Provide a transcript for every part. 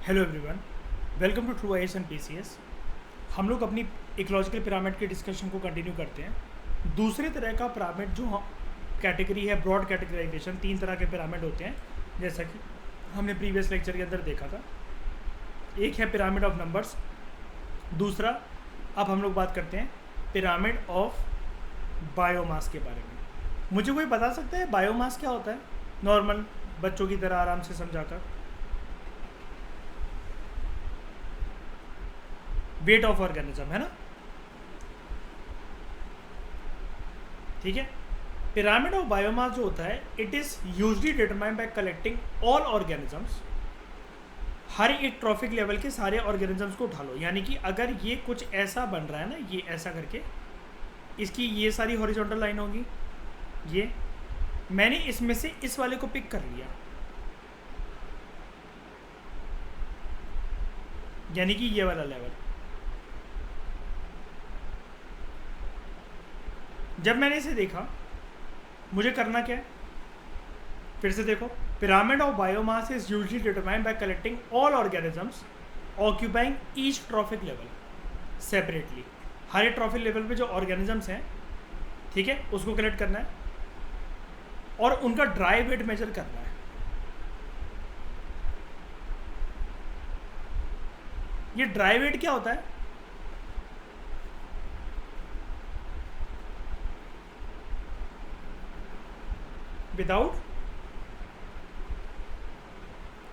Hello everyone, welcome to true IAS and PCS. हम लोग अपनी इकोलॉजिकल पिरामिड के डिस्कशन को कंटिन्यू करते हैं। दूसरे तरह का पिरामिड जो कैटेगरी है, ब्रॉड कैटेगराइजेशन, 3 तरह के पिरामिड होते हैं जैसा कि हमने प्रीवियस लेक्चर के अंदर देखा था। एक है पिरामिड ऑफ नंबर्स, दूसरा अब हम लोग बात करते हैं पिरामिड ऑफ बायोमास के बारे में। मुझे कोई बता सकता है बायोमास क्या होता है, नॉर्मल बच्चों की तरह आराम से समझाकर? वेट ऑफ ऑर्गेनिज्म है ना, ठीक है। पिरामिड ऑफ बायोमास जो होता है, it is usually determined by collecting all organisms. हर एक ट्रॉफिक लेवल के सारे ऑर्गेनिजम्स को उठा लो, यानी कि अगर ये कुछ ऐसा बन रहा है ना, ये ऐसा करके इसकी ये सारी हॉरिजॉन्टल लाइन होगी, ये मैंने इसमें से इस वाले को पिक कर लिया, यानी कि ये वाला लेवल। जब मैंने इसे देखा, मुझे करना क्या है, फिर से देखो। Pyramid of biomass is usually determined by collecting all organisms occupying each trophic level separately. हर एक ट्रॉफिक लेवल पे जो ऑर्गेनिजम्स हैं, ठीक है, उसको कलेक्ट करना है और उनका ड्राई वेट मेजर करना है। ये ड्राई वेट क्या होता है? विदाउट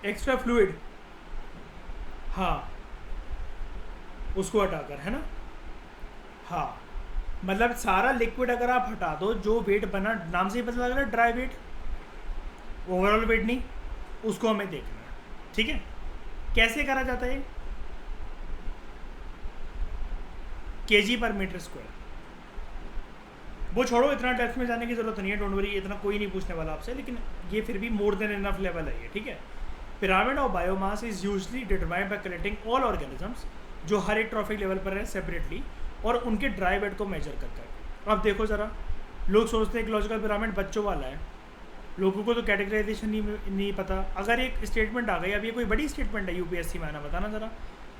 एक्स्ट्रा फ्लूइड, हाँ, उसको हटाकर, है ना। हाँ, मतलब सारा लिक्विड अगर आप हटा दो, जो वेट बना, नाम से ही पता लग रहा है ड्राई वेट, ओवरऑल वेट नहीं, उसको हमें देखना है, ठीक है। कैसे करा जाता है? केजी पर मीटर स्क्वायर। वो छोड़ो, इतना डेप्थ में जाने की जरूरत नहीं है, डोंट वरी, इतना कोई नहीं पूछने वाला आपसे, लेकिन ये फिर भी मोर देन इनफ लेवल है ये, ठीक है। Pyramid of biomass is usually determined by collecting all organisms, जो हर एक ट्रॉफिक लेवल पर है सेपरेटली, और उनके ड्राई वेट को मेजर करता है। अब देखो ज़रा, लोग सोचते हैं इकोलॉजिकल पिरामिड बच्चों वाला है, लोगों को तो कैटेगराइजेशन नहीं पता। अगर एक स्टेटमेंट आ गई, अब ये कोई बड़ी स्टेटमेंट है यूपीएससी में आना, बताना ज़रा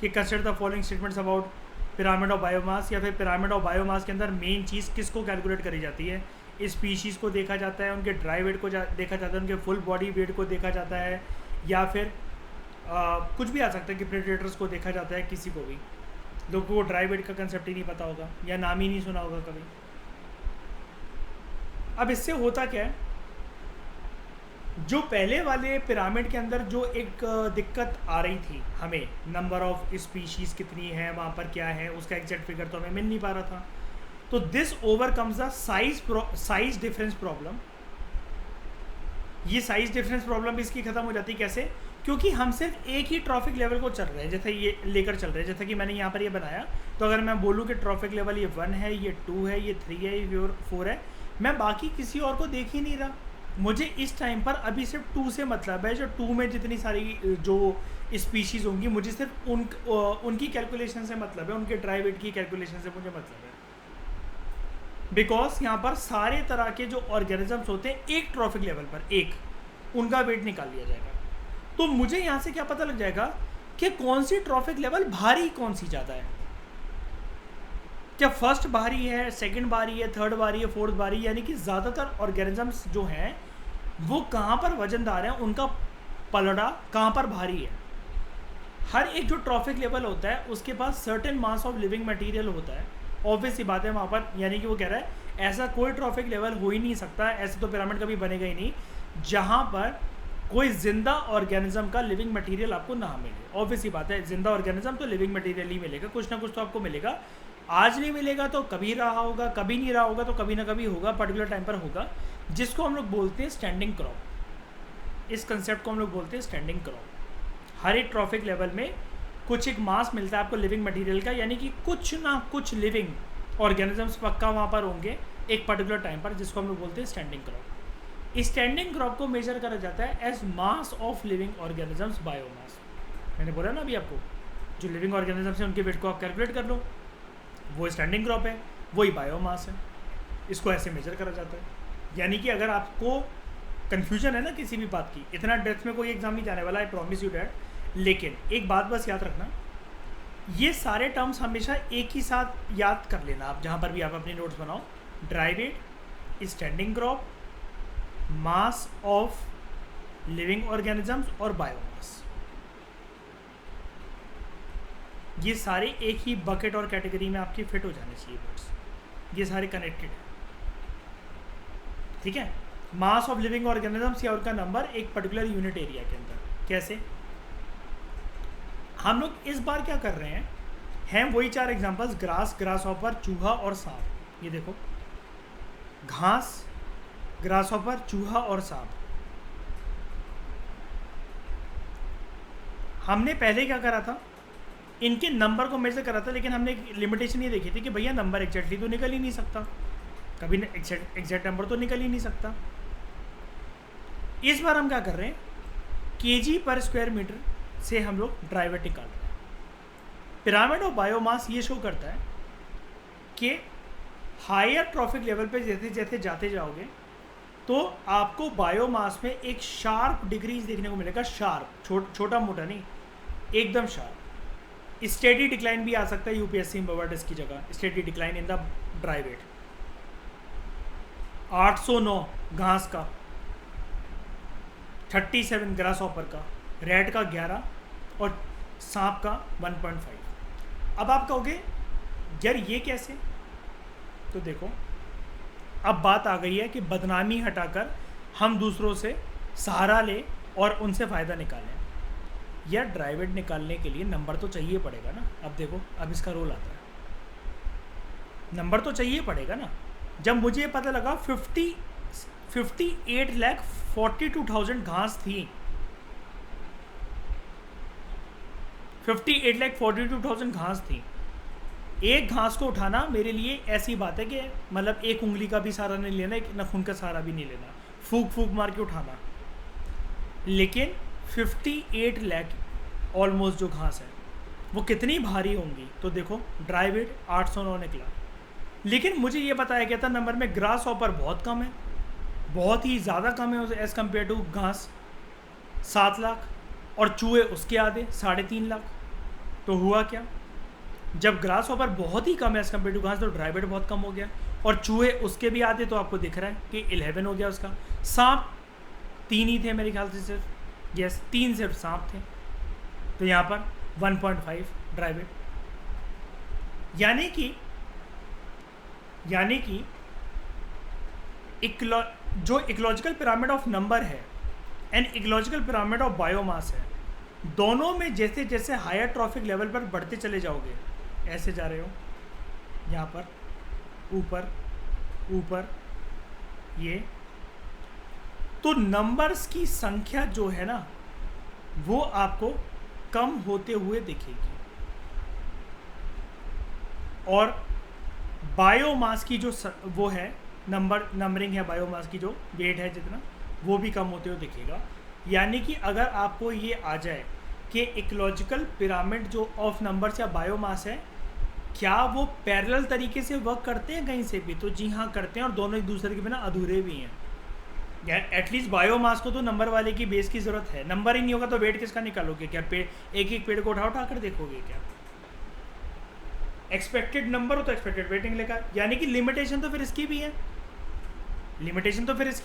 कि consider the following statements about pyramid of biomass, या फिर पिरामिड ऑफ बायोमास के अंदर मेन चीज़ किसको कैलकुलेट करी जाती है? स्पीशीज़ को देखा जाता है, उनके ड्राई वेट को देखा जाता है, उनके फुल बॉडी वेट को देखा जाता है, या फिर कुछ भी आ सकता है कि प्रेडेटर्स को देखा जाता है। किसी को भी, लोगों को ड्राई वेट का कंसेप्ट ही नहीं पता होगा या नाम ही नहीं सुना होगा कभी। अब इससे होता क्या है, जो पहले वाले पिरामिड के अंदर जो एक दिक्कत आ रही थी हमें, नंबर ऑफ स्पीशीज़ कितनी है, वहाँ पर क्या है, उसका एग्जैक्ट फिगर तो हमें मिल नहीं पा रहा था। तो this overcomes the size difference problem. ये साइज डिफरेंस प्रॉब्लम इसकी ख़त्म हो जाती है। कैसे? क्योंकि हम सिर्फ एक ही ट्रॉफिक लेवल को चल रहे हैं, जैसे ये लेकर चल रहे हैं। जैसे कि मैंने यहाँ पर ये बनाया, तो अगर मैं बोलूँ कि ट्रॉफिक लेवल ये 1 है, ये 2 है, ये 3 है, ये 4 है, मैं बाकी किसी और को देख ही नहीं रहा। मुझे इस टाइम पर अभी सिर्फ 2 से मतलब है, जो 2 में जितनी सारी जो स्पीशीज़ होंगी, मुझे सिर्फ उनकी कैलकुलेशन से मतलब है, उनके ड्राई वेट की कैलकुलेशन से मुझे मतलब है। बिकॉज यहाँ पर सारे तरह के जो ऑर्गेनिजम्स होते हैं एक ट्रॉफिक लेवल पर, एक उनका वेट निकाल लिया जाएगा। तो मुझे यहाँ से क्या पता लग जाएगा कि कौन सी ट्रॉफिक लेवल भारी, कौन सी ज़्यादा है। क्या फर्स्ट भारी है, सेकंड भारी है, थर्ड भारी है, फोर्थ भारी, यानी कि ज़्यादातर ऑर्गेनिजम्स जो हैं वो कहाँ पर वजनदार हैं, उनका पलड़ा कहाँ पर भारी है। हर एक जो ट्रॉफिक लेवल होता है उसके पास certain mass of living material होता है, ऑब्वियस सी बात है वहाँ पर। यानी कि वो कह रहा है ऐसा कोई ट्रॉफिक लेवल हो ही नहीं सकता, ऐसे तो पिरामिड कभी बनेगा ही नहीं, जहाँ पर कोई जिंदा ऑर्गेनिज्म का लिविंग मटेरियल आपको ना मिले। ऑब्वियस सी बात है, जिंदा ऑर्गेनिज्म तो लिविंग मटेरियल ही मिलेगा, कुछ ना कुछ तो आपको मिलेगा। आज नहीं मिलेगा तो कभी रहा होगा, कभी नहीं रहा होगा तो कभी ना कभी होगा, पर्टिकुलर टाइम पर होगा, जिसको हम लोग बोलते हैं स्टैंडिंग क्रॉप। इस कंसेप्ट को हम लोग बोलते हैं स्टैंडिंग क्रॉप। हर एक ट्रॉफिक लेवल में कुछ एक मास मिलता है आपको लिविंग मटेरियल का, यानी कि कुछ ना कुछ लिविंग ऑर्गेनिजम्स पक्का वहाँ पर होंगे एक पर्टिकुलर टाइम पर, जिसको हम लोग बोलते हैं स्टैंडिंग क्रॉप। स्टैंडिंग क्रॉप को मेजर करा जाता है as mass of living organisms biomass. मैंने बोला ना अभी आपको, जो लिविंग ऑर्गेनिजम्स हैं उनके वेट को आप कैलकुलेट कर लो, वो स्टैंडिंग क्रॉप है, वही बायोमास है। इसको ऐसे मेजर करा जाता है। यानी कि अगर आपको कन्फ्यूजन है ना किसी भी बात की, इतना डेप्थ में कोई एग्जाम नहीं जाने वाला, आई प्रॉमिस यू डैट। लेकिन एक बात बस याद रखना, ये सारे टर्म्स हमेशा एक ही साथ याद कर लेना आप, जहाँ पर भी आप अपनी नोट्स बनाओ। Dry weight, standing crop, mass of living organisms और बायोमास, ये सारे एक ही बकेट और कैटेगरी में आपकी फिट हो जाने चाहिए वर्ड्स, ये सारे कनेक्टेड हैं, ठीक है। मास ऑफ लिविंग ऑर्गेनिजम्स या उनका नंबर एक पर्टिकुलर यूनिट एरिया के अंदर। कैसे? हम लोग इस बार क्या कर रहे हैं वही 4 एग्जांपल्स, ग्रास, ग्रास हॉपर, चूहा और सांप। ये देखो, घास, ग्रास हॉपर, चूहा और सांप। हमने पहले क्या करा था, इनके नंबर को मेजर करा था, लेकिन हमने एक लिमिटेशन ये देखी थी कि भैया नंबर एग्जैक्टली तो निकल ही नहीं सकता, कभी एग्जैक्ट नंबर तो निकल ही नहीं सकता। इस बार हम क्या कर रहे हैं, केजी पर स्क्वायर मीटर से हम लोग ड्राई वेट निकाल रहे हैं। पिरामिड ऑफ बायोमास ये शो करता है कि हायर ट्रॉफिक लेवल पे जैसे जैसे जाते जाओगे तो आपको बायोमास में एक शार्प डिक्रीज देखने को मिलेगा। शार्प, छोटा मोटा नहीं, एकदम शार्प। स्टेडी डिक्लाइन भी आ सकता है यूपीएससी में वर्ड इसकी जगह, steady decline in the dry weight. 809 घास का, 37 ग्रास हॉपर का, रैट का 11 और सांप का 1.5। अब आप कहोगे यार ये कैसे? तो देखो, अब बात आ गई है कि बदनामी हटाकर हम दूसरों से सहारा लें और उनसे फ़ायदा निकालें। यार ड्राई वेट निकालने के लिए नंबर तो चाहिए पड़ेगा ना। अब देखो, अब इसका रोल आता है, नंबर तो चाहिए पड़ेगा ना। जब मुझे पता लगा 58,42,000 घास थी, 58,42,000 घास थी। एक घास को उठाना मेरे लिए ऐसी बात है कि मतलब एक उंगली का भी सहारा नहीं लेना, एक नाखून का सहारा भी नहीं लेना, फूक फूक मार के उठाना। लेकिन 58 लाख ऑलमोस्ट जो घास है वो कितनी भारी होंगी? तो देखो, ड्राई वेट 809 निकला, लेकिन मुझे ये बताया गया था नंबर में ग्रास हॉपर बहुत कम है, बहुत ही ज़्यादा कम है एज़ कम्पेयर टू घास, 7 लाख, और चूहे उसके आधे 3.5 लाख। तो हुआ क्या, जब ग्रास हॉपर बहुत ही कम है एज़ कम्पेयर टू घास, तो ड्राई वेट बहुत कम हो गया, और चूहे उसके भी आधे, तो आपको दिख रहा है कि 11 हो गया उसका। सांप 3 ही थे मेरे ख्याल से सिर्फ, यस 3 सिर्फ सांप थे, तो यहाँ पर 1.5 ड्राई वेट। यानी कि जो इकोलॉजिकल पिरामिड ऑफ नंबर है and ecological pyramid of biomass है, दोनों में जैसे जैसे हायर ट्रॉफिक लेवल पर बढ़ते चले जाओगे, ऐसे जा रहे हो यहाँ पर ऊपर ऊपर ये, तो नंबर्स की संख्या जो है ना वो आपको कम होते हुए दिखेगी, और बायोमास की जो वो है नंबरिंग है, बायोमास की जो वेट है जितना, वो भी कम होते हुए दिखेगा। यानी कि अगर आपको ये आ जाए कि इकोलॉजिकल पिरामिड जो ऑफ नंबर्स या बायोमास है, क्या वो पैरेलल तरीके से वर्क करते हैं कहीं से भी? तो जी हाँ करते हैं, और दोनों एक दूसरे के बिना अधूरे भी हैं। एटलीस्ट बायोमास को तो नंबर वाले की बेस की ज़रूरत है, नंबर ही नहीं होगा तो वेट किसका निकालोगे? क्या पेड़, एक एक पेड़ को उठा कर देखोगे क्या? एक्सपेक्टेड नंबर हो तो एक्सपेक्टेड वेट निकलेगा। यानी कि लिमिटेशन तो फिर इसकी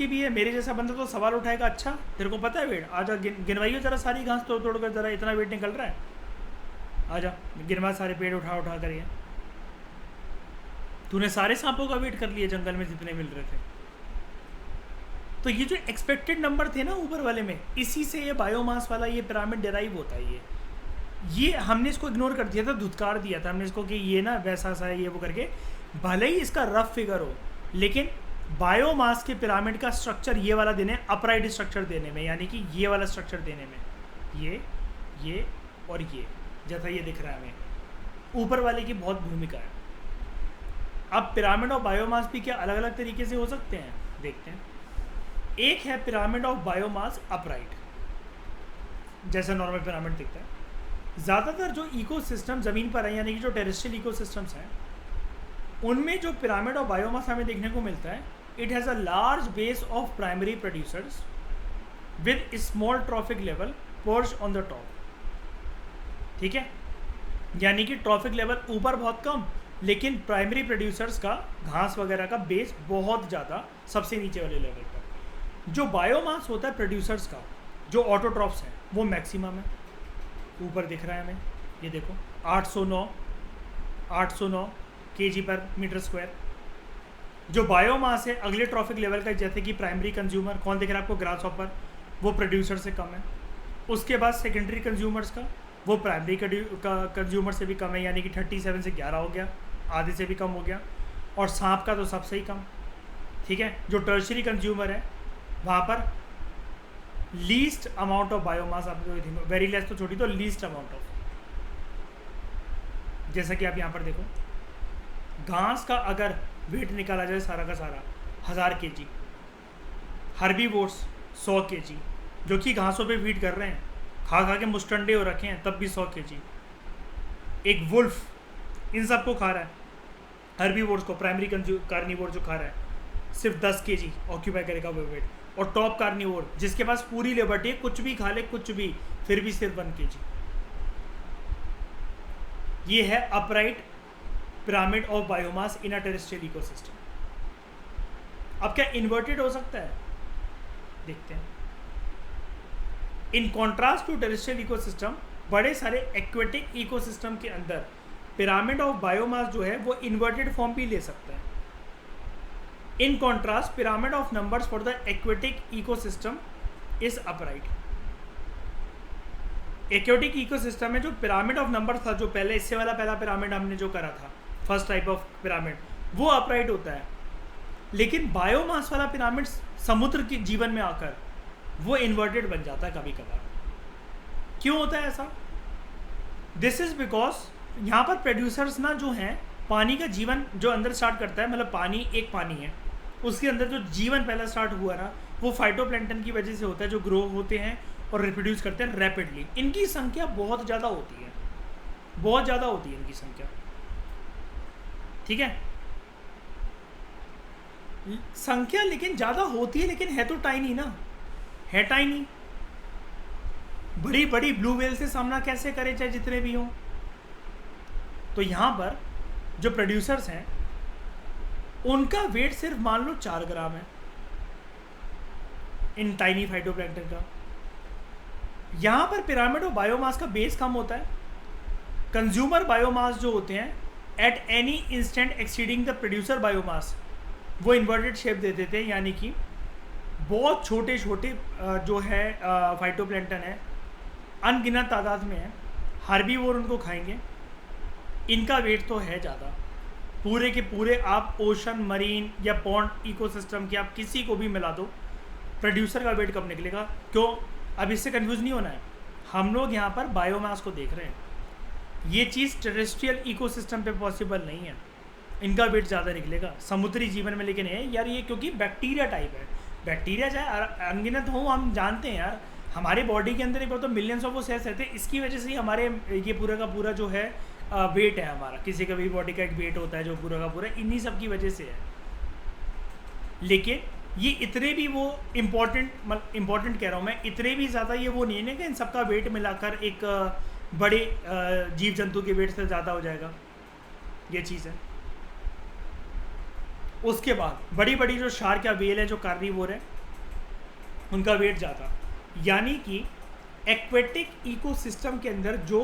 भी है, मेरे जैसा बंदा तो सवाल उठाएगा, अच्छा तेरे को पता है वेट, आजा गिनवाइयो जरा सारी घास तोड़ तोड़ कर, जरा इतना वेट निकल रहा है, आजा गिनवा सारे पेड़ उठा उठा कर। ये तूने सारे सांपों का वेट कर लिया जंगल में जितने मिल रहे थे। तो ये जो एक्सपेक्टेड नंबर थे ना ऊपर वाले में, इसी से ये बायोमास वाला ये पिरामिड डेराइव होता है। ये हमने इसको इग्नोर कर दिया था, धुतकार दिया था हमने इसको कि ये ना वैसा सा है, ये वो करके, भले ही इसका रफ फिगर हो, लेकिन बायोमास के पिरामिड का स्ट्रक्चर ये वाला देने, अपराइट स्ट्रक्चर देने में, यानी कि ये वाला स्ट्रक्चर देने में, ये और ये, जैसा ये दिख रहा है हमें, ऊपर वाले की बहुत भूमिका है। अब पिरामिड ऑफ बायोमास भी क्या अलग अलग तरीके से हो सकते हैं, देखते हैं। एक है पिरामिड ऑफ बायोमास अपराइट, जैसा नॉर्मल पिरामिड दिखता है। ज़्यादातर जो इकोसिस्टम ज़मीन पर है, यानी कि जो टेरेस्ट्रियल इकोसिस्टम्स हैं, उनमें जो पिरामिड ऑफ बायोमास हमें देखने को मिलता है, it has a large base of primary producers with small trophic level perch on the top. ठीक है, यानी कि ट्रॉफिक लेवल ऊपर बहुत कम, लेकिन प्राइमरी प्रोड्यूसर्स का घास वगैरह का बेस बहुत ज़्यादा सबसे नीचे वाले लेवल पर। जो बायोमास होता है प्रोड्यूसर्स का, जो ऑटोट्रॉफ्स हैं, वो मैक्सिमम है, ऊपर दिख रहा है हमें, ये देखो 809 kg पर मीटर स्क्वायर। जो बायोमास है अगले ट्रॉफिक लेवल का, जैसे कि प्राइमरी कंज्यूमर, कौन दिख रहा है आपको, ग्रास हॉपर, वो प्रोड्यूसर से कम है। उसके बाद सेकेंडरी कंज्यूमर्स का, वो प्राइमरी कंज्यूमर से भी कम है, यानी कि 37 से 11 हो गया, आधे से भी कम हो गया। और सांप का तो सबसे ही कम, ठीक है। जो टर्शरी कंज्यूमर है वहाँ पर लीस्ट अमाउंट ऑफ बायोमास, आप वेरी लेस तो छोटी, तो लीस्ट अमाउंट ऑफ, जैसा कि आप यहाँ पर देखो, घास का अगर वेट निकाला जाए सारा का सारा 1000 kg, हर्बीवोर्स 100 kg, जो कि घासों पे फीड कर रहे हैं, खा खा के मुस्टंडे हो रखे हैं, तब भी 100 kg। एक वुल्फ इन सबको खा रहा है, हर्बीवोर्स को, प्राइमरी कार्निवोर जो खा रहा है, सिर्फ 10 kg ऑक्यूपाई करेगा वो वेट। और टॉप कार्निवोर जिसके पास पूरी लिबर्टी है, कुछ भी खा ले, कुछ भी, फिर भी सिर्फ 1 kg। ये है upright pyramid of biomass in a terrestrial ecosystem. अब क्या इन्वर्टेड हो सकता है, देखते हैं। In contrast to terrestrial ecosystem, बड़े सारे एक्वेटिक इकोसिस्टम के अंदर पिरामिड ऑफ बायोमास जो है वो इन्वर्टेड फॉर्म भी ले सकता है। In contrast pyramid of numbers for the aquatic ecosystem is upright. Aquatic ecosystem में जो पिरामिड ऑफ नंबर्स था, जो पहले इससे वाला पहला पिरामिड हमने जो करा था, फर्स्ट टाइप ऑफ पिरामिड, वो अपराइट होता है। लेकिन बायोमास वाला पिरामिड समुद्र के जीवन में आकर वो इन्वर्टेड बन जाता है कभी कभार। क्यों होता है ऐसा? दिस इज बिकॉज यहाँ पर प्रोड्यूसर्स ना जो हैं, पानी का जीवन जो अंदर स्टार्ट करता है, मतलब पानी एक पानी है, उसके अंदर जो जीवन पहला स्टार्ट हुआ ना, वो फाइटोप्लैंक्टन की वजह से होता है, जो ग्रो होते हैं और रिप्रोड्यूस करते हैं रैपिडली। इनकी संख्या बहुत ज़्यादा होती है, बहुत ज़्यादा होती है इनकी संख्या, ठीक है। संख्या लेकिन ज़्यादा होती है, लेकिन है तो टाइनी ना, है टाइनी। बड़ी बड़ी ब्लू व्हेल से सामना कैसे करे, चाहे जितने भी हों। तो यहाँ पर जो प्रोड्यूसर्स हैं उनका वेट सिर्फ मान लो 4 ग्राम है इन टाइनी फाइटोप्लैंक्टन का। यहाँ पर पिरामिड ऑफ बायोमास का बेस कम होता है। कंज्यूमर बायोमास जो होते हैं at any instant exceeding the producer biomass, वो इन्वर्टेड शेप दे देते हैं, यानी कि बहुत छोटे छोटे जो है फाइटोप्लैंक्टन है, अनगिनत तादाद में है, हर्बीवोर उनको खाएंगे। इनका वेट तो है ज़्यादा, पूरे के पूरे आप ओशन, मरीन या पॉन्ड इकोसिस्टम के आप किसी को भी मिला दो, प्रोड्यूसर का वेट कब निकलेगा? क्यों? अब इससे कंफ्यूज नहीं होना है। हम लोग यहाँ पर बायोमास को देख रहे हैं, ये चीज़ टेरेस्ट्रियल इकोसिस्टम पे पॉसिबल नहीं है, इनका वेट ज़्यादा निकलेगा समुद्री जीवन में। लेकिन है यार ये क्योंकि बैक्टीरिया टाइप है, बैक्टीरिया चाहे अनगिनत हो, हम जानते हैं यार, हमारे बॉडी के अंदर एक बार तो मिलियंस ऑफ वो सेल्स रहते हैं, इसकी वजह से ही हमारे ये पूरा का पूरा जो है वेट है हमारा, किसी का भी बॉडी का एक वेट होता है जो पूरा का पूरा इन्हीं सब की वजह से है। लेकिन ये इतने भी वो इम्पोर्टेंट कह रहा हूँ मैं, इतने भी ज़्यादा ये वो नहीं है कि इन सबका वेट मिलाकर एक बड़े जीव जंतु के वेट से ज़्यादा हो जाएगा, ये चीज़ है। उसके बाद बड़ी बड़ी जो शार्क या वेल है, जो कार्निवोर है, उनका वेट ज़्यादा, यानी कि एक्वेटिक इकोसिस्टम के अंदर जो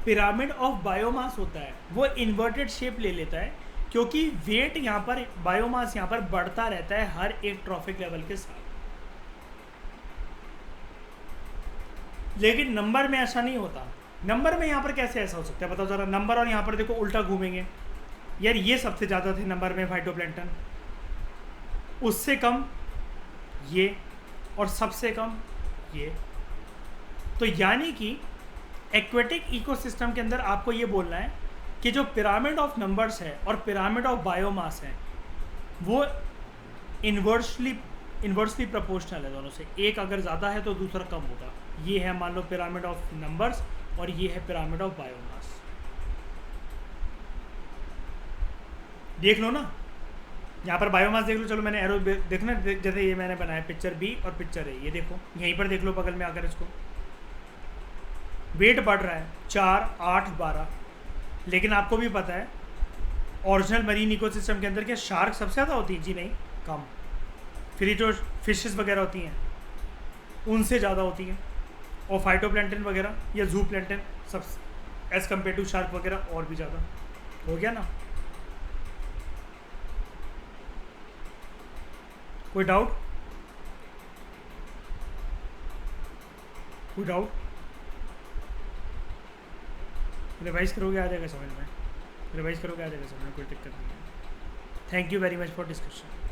पिरामिड ऑफ बायोमास होता है वो इन्वर्टेड शेप ले लेता है, क्योंकि वेट यहाँ पर, बायोमास यहाँ पर बढ़ता रहता है हर एक ट्रॉफिक लेवल के साथ। लेकिन नंबर में ऐसा नहीं होता। नंबर में यहाँ पर कैसे ऐसा हो सकता है बताओ ज़रा? नंबर और यहाँ पर देखो उल्टा घूमेंगे यार, ये सबसे ज़्यादा थे नंबर में फाइटोप्लैंक्टन, उससे कम ये, और सबसे कम ये। तो यानी कि एक्वेटिक इकोसिस्टम के अंदर आपको ये बोलना है कि जो पिरामिड ऑफ नंबर्स है और पिरामिड ऑफ बायोमास है वो इन्वर्सली प्रोपोर्शनल है दोनों से। एक अगर ज़्यादा है तो दूसरा कम होगा। ये है मान लो पिरामिड ऑफ नंबर्स और ये है पिरामिड ऑफ बायोमास। देख लो ना, यहाँ पर बायोमास देख लो। चलो मैंने एरो देखना, जैसे ये मैंने बनाया पिक्चर बी और पिक्चर ए, ये देखो यहीं पर देख लो बगल में आकर इसको। वेट बढ़ रहा है 4, 8, 12, लेकिन आपको भी पता है ओरिजिनल मरीन इकोसिस्टम के अंदर क्या शार्क सबसे ज़्यादा होती है? जी नहीं, कम। फिर जो फिशेस वगैरह होती हैं उनसे ज़्यादा होती हैं, और फाइटोप्लैंटन वगैरह या जू प्लैंटन सब एज़ कम्पेयर टू शार्क वगैरह और भी ज़्यादा। हो गया ना? कोई डाउट? कोई डाउट? रिवाइज करोगे आ जाएगा समझ में, रिवाइज करोगे आ जाएगा समझ में, कोई दिक्कत नहीं है। Thank you very much for discussion.